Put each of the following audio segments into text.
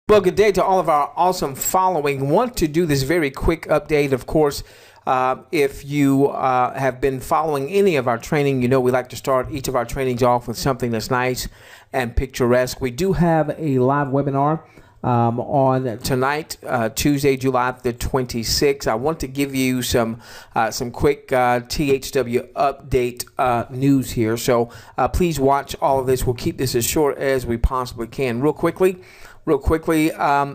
Well, good day to all of our awesome following. Want to do this very quick update. Of course, if you have been following any of our training, you know we like to start each of our trainings off with something that's nice and picturesque. We do have a live webinar on tonight, Tuesday, July the 26th. I want to give you some quick THW update news here. So please watch all of this. We'll keep this as short as we possibly can. Real quickly,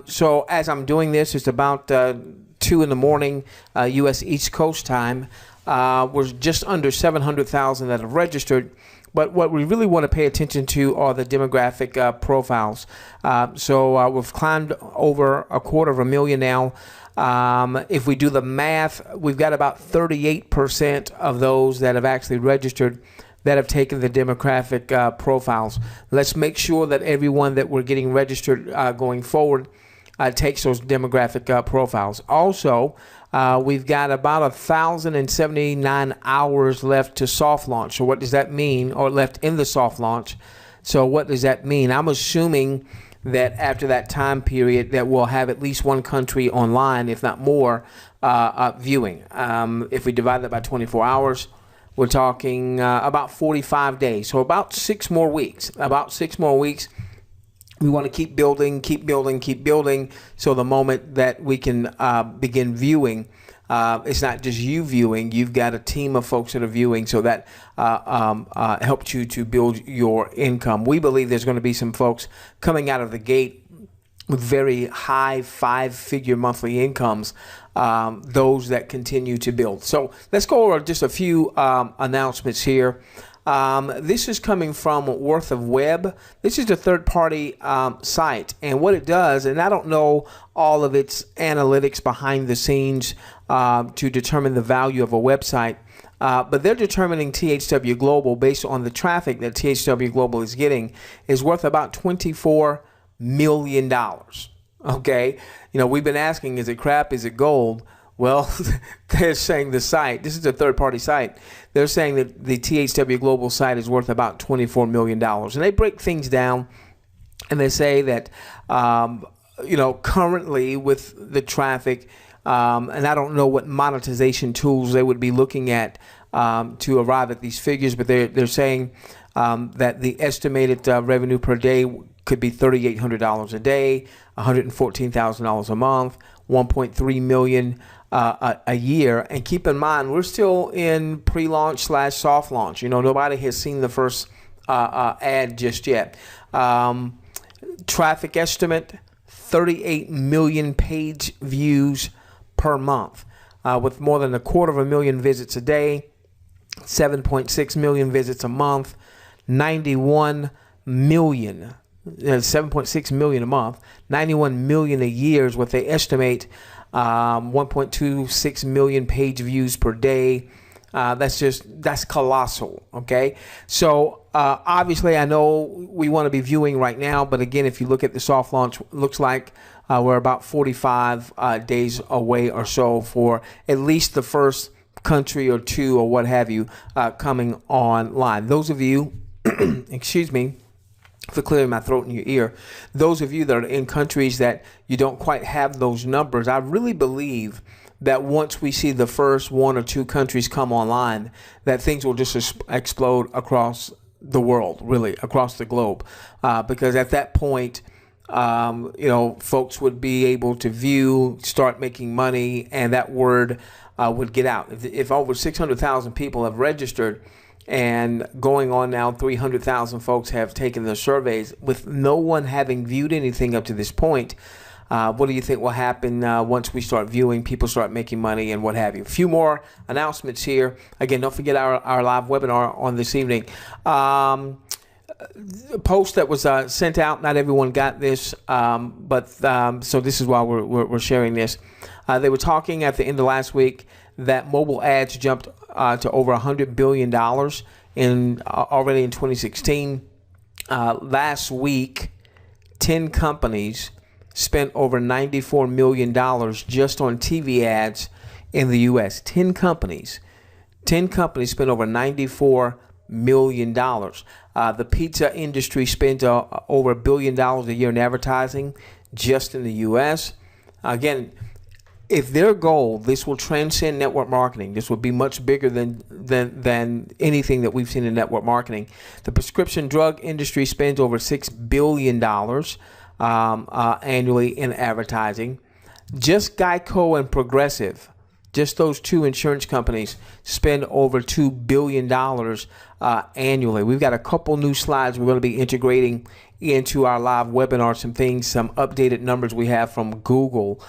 so as I'm doing this, it's about 2 in the morning, U.S. East Coast time. We're just under 700,000 that have registered. But what we really want to pay attention to are the demographic profiles. So we've climbed over 250,000 now. If we do the math, we've got about 38% of those that have actually registered that have taken the demographic profiles. Let's make sure that everyone that we're getting registered going forward takes those demographic profiles. Also, we've got about 1,079 hours left to soft launch. So what does that mean? Or left in the soft launch. So what does that mean? I'm assuming that after that time period that we'll have at least one country online, if not more, viewing. If we divide that by 24 hours, we're talking about 45 days. So about 6 more weeks. We want to keep building. So the moment that we can begin viewing, it's not just you viewing, you've got a team of folks that are viewing, so that helps you to build your income. We believe there's going to be some folks coming out of the gate with very high 5-figure monthly incomes, those that continue to build. So let's go over just a few announcements here. This is coming from Worth of Web. This is a third-party site, and what it does, and I don't know all of its analytics behind the scenes to determine the value of a website, but they're determining THWGlobal based on the traffic that THWGlobal is getting is worth about $24 million. Okay, you know, we've been asking, is it crap, is it gold? Well, they're saying the site, this is a third-party site, they're saying that the THWGlobal site is worth about $24 million. And they break things down, and they say that, you know, currently with the traffic, and I don't know what monetization tools they would be looking at to arrive at these figures, but they're saying that the estimated revenue per day could be $3,800 a day, $114,000 a month, 1.3 million a year. And keep in mind, we're still in pre-launch / soft launch. You know, nobody has seen the first ad just yet. Traffic estimate, 38 million page views per month, with more than 250,000 visits a day, 7.6 million visits a month, 91 million. 7.6 million a month, 91 million a year is what they estimate. 1.26 million page views per day. That's colossal. Okay, so obviously I know we want to be viewing right now, but again, if you look at the soft launch, looks like we're about 45 days away or so for at least the first country or two or what have you coming online. Those of you, excuse me for clearing my throat in your ear, those of you that are in countries that you don't quite have those numbers, I really believe that once we see the first 1 or 2 countries come online, that things will just explode across the world, really across the globe, because at that point, you know, folks would be able to view, start making money, and that word would get out. If over 600,000 people have registered, and going on now, 300,000 folks have taken the surveys with no one having viewed anything up to this point. What do you think will happen once we start viewing, people start making money and what have you? A few more announcements here. Again, don't forget our live webinar on this evening. Post that was sent out, not everyone got this, but so this is why we're sharing this. They were talking at the end of last week that mobile ads jumped to over $100 billion already in 2016. Last week, 10 companies spent over $94 million just on TV ads in the U.S. 10 companies spent over $94 million. The pizza industry spends over $1 billion a year in advertising. just in the U.S. Again, if their goal, this will transcend network marketing. This will be much bigger than anything that we've seen in network marketing. The prescription drug industry spends over $6 billion annually in advertising. Just Geico and Progressive, just those two insurance companies, spend over $2 billion annually. We've got a couple new slides we're going to be integrating into our live webinar, some things, some updated numbers we have from Google.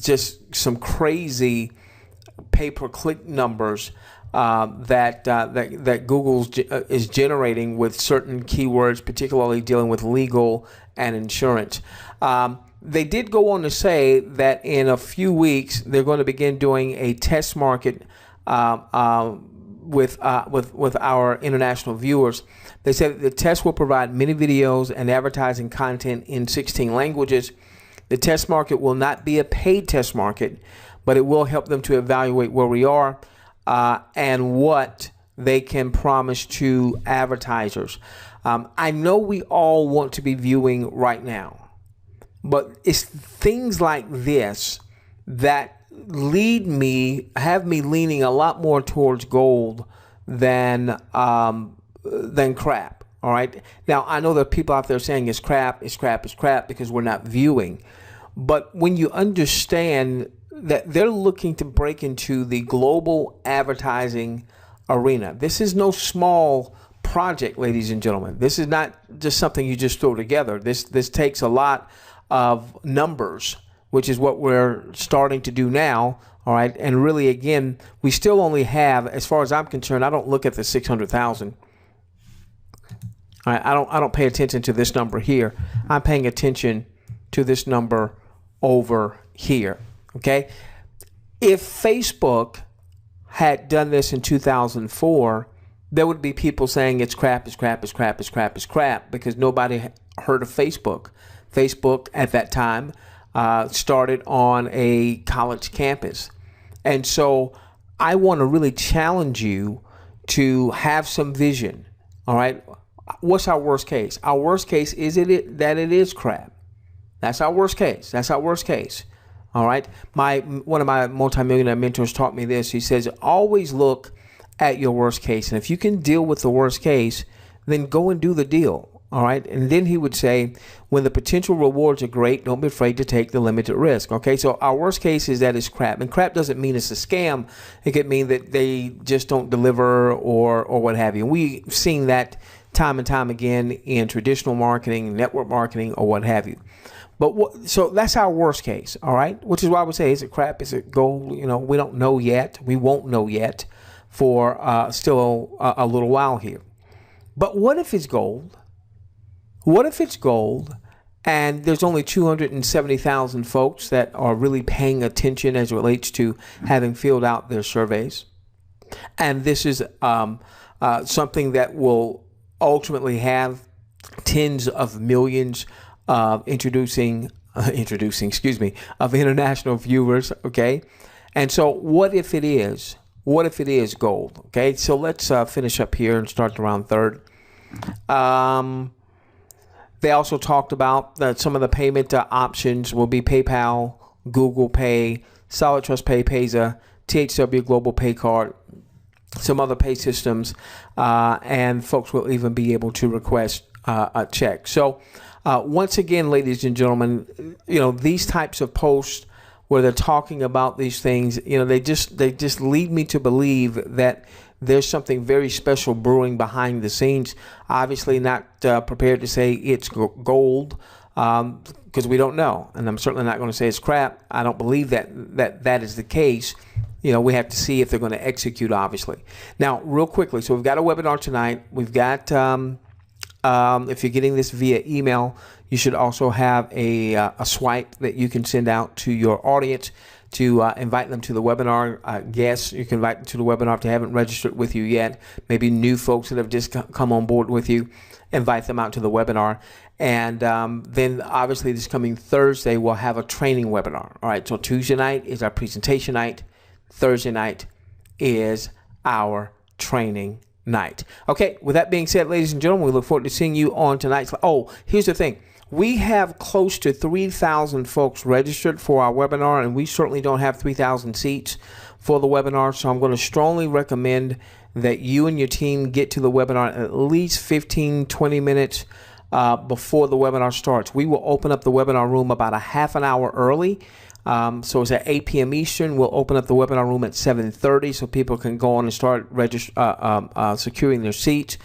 Just some crazy pay-per-click numbers that Google is generating with certain keywords, particularly dealing with legal and insurance. They did go on to say that in a few weeks they're going to begin doing a test market with our international viewers. They said the test will provide many videos and advertising content in 16 languages. The test market will not be a paid test market, but it will help them to evaluate where we are and what they can promise to advertisers. I know we all want to be viewing right now, but it's things like this that have me leaning a lot more towards gold than crap. All right. Now, I know there are people out there saying it's crap because we're not viewing. But when you understand that they're looking to break into the global advertising arena, this is no small project, ladies and gentlemen. This is not just something you just throw together. This takes a lot of numbers, which is what we're starting to do now. All right. And really, again, we still only have, as far as I'm concerned, I don't look at the 600,000. I don't pay attention to this number here. I'm paying attention to this number over here. Okay. If Facebook had done this in 2004, there would be people saying it's crap, because nobody heard of Facebook. Facebook at that time started on a college campus. And so I want to really challenge you to have some vision. All right. What's our worst case? Our worst case is that it is crap. That's our worst case. All right. One of my multimillionaire mentors taught me this. He says, always look at your worst case. And if you can deal with the worst case, then go and do the deal. All right. And then he would say, when the potential rewards are great, don't be afraid to take the limited risk. Okay. So our worst case is that it's crap. And crap doesn't mean it's a scam. It could mean that they just don't deliver or what have you. We've seen that time and time again in traditional marketing, network marketing, or what have you. But so that's our worst case, all right? Which is why I would say, is it crap? Is it gold? You know, we don't know yet. We won't know yet for still a little while here. But what if it's gold? What if it's gold and there's only 270,000 folks that are really paying attention as it relates to having filled out their surveys? And this is something that will ultimately have tens of millions of international viewers. Okay. And so what if it is gold? Okay. So let's finish up here and start around third. They also talked about that some of the payment options will be PayPal, Google Pay, Solid Trust Pay, Payza, THW Global Pay Card, some other pay systems, and folks will even be able to request a check. So once again, ladies and gentlemen, you know, these types of posts where they're talking about these things, you know, they just lead me to believe that there's something very special brewing behind the scenes. Obviously not prepared to say it's gold because we don't know. And I'm certainly not going to say it's crap. I don't believe that is the case. You know, we have to see if they're going to execute, obviously. Now, real quickly, so we've got a webinar tonight. We've got, if you're getting this via email, you should also have a swipe that you can send out to your audience to invite them to the webinar. Guests, you can invite them to the webinar if they haven't registered with you yet. Maybe new folks that have just come on board with you, invite them out to the webinar. And then obviously this coming Thursday, we'll have a training webinar. All right, so Tuesday night is our presentation night. Thursday night is our training night. Okay, with that being said, ladies and gentlemen, we look forward to seeing you on tonight's. Oh, here's the thing. We have close to 3,000 folks registered for our webinar, and we certainly don't have 3,000 seats for the webinar. So I'm going to strongly recommend that you and your team get to the webinar at least 15, 20 minutes before the webinar starts. We will open up the webinar room about a half an hour early. So it's at 8 p.m. Eastern. We'll open up the webinar room at 7:30 so people can go on and start securing their seats.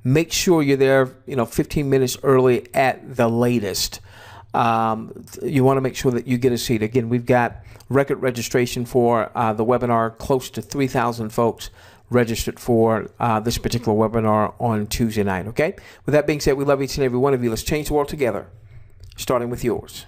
Make sure you're there, 15 minutes early at the latest. You want to make sure that you get a seat. Again, we've got record registration for the webinar, close to 3,000 folks registered for this particular webinar on Tuesday night, okay? With that being said, we love each and every one of you. Let's change the world together, starting with yours.